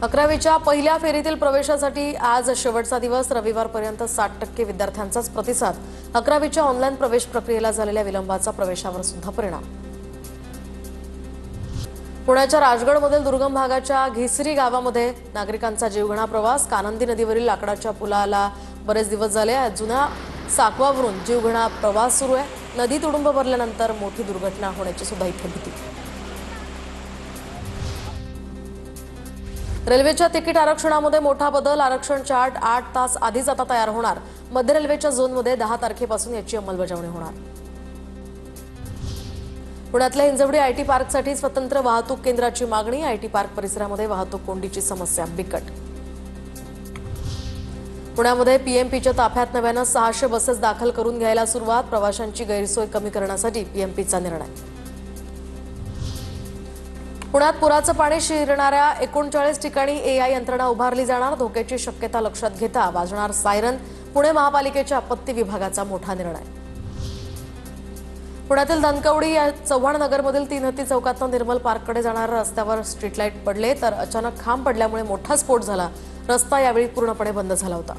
11वीच्या पहिल्या फेरीतील प्रवेशासाठी आज शेवटचा दिवस। रविवारपर्यंत 60% विद्यार्थ्यांचाच प्रतिसाद। 11वीच्या ऑनलाईन प्रवेश प्रक्रियेला झालेल्या विलंबाचा प्रवेशावर सुद्धा परिणाम। पुण्याच्या राजगडमधील दुर्गम भागाच्या घिसरी गावामध्ये नागरिकांचा जीवघेणा प्रवास। कानंदी नदीवरील लाकडाच्या पुलाला बरेच दिवस झाले। जुन्या साकवावरून जीवघेणा प्रवास सुरू आहे। नदी तुडुंब भरल्यानंतर मोठी दुर्घटना होण्याची सुद्धा इथे भीती। रेल्वेच्या तिकीट आरक्षणामध्ये मोठा बदल। आरक्षण चार्ट 8 तास आधीच आता तयार होणार। मध्य रेल्वेच्या झोनमध्ये 10 तारखेपासून याची अंमलबजावणी होणार। पुण्यातल्या हिंजवडी आयटी पार्कसाठी स्वतंत्र वाहतूक केंद्राची मागणी। आयटी पार्क परिसरामध्ये वाहतूक कोंडीची समस्या बिकट। पुण्यामध्ये पीएमपीच्या ताफ्यात नव्यानं 600 बसेस दाखल करून घ्यायला सुरुवात। प्रवाशांची गैरसोय कमी करण्यासाठी पीएमपीचा निर्णय। पुण्यात पुराचं पाणी शिरणाऱ्या 39 ठिकाणी एआय यंत्रणा उभारली जाणार। धोक्याची शक्यता लक्षात घेता वाजणार सायरन। पुणे महापालिकेच्या आपत्ती विभागाचा मोठा निर्णय। पुण्यातील धनकवडी या चव्हाण नगरमधील 3 हत्ती चौकातून निर्मल पार्ककडे जाणाऱ्या रस्त्यावर स्ट्रीट लाईट पडले तर अचानक खांब पडल्यामुळे मोठा स्फोट झाला। रस्ता यावेळी पूर्णपणे बंद झाला होता।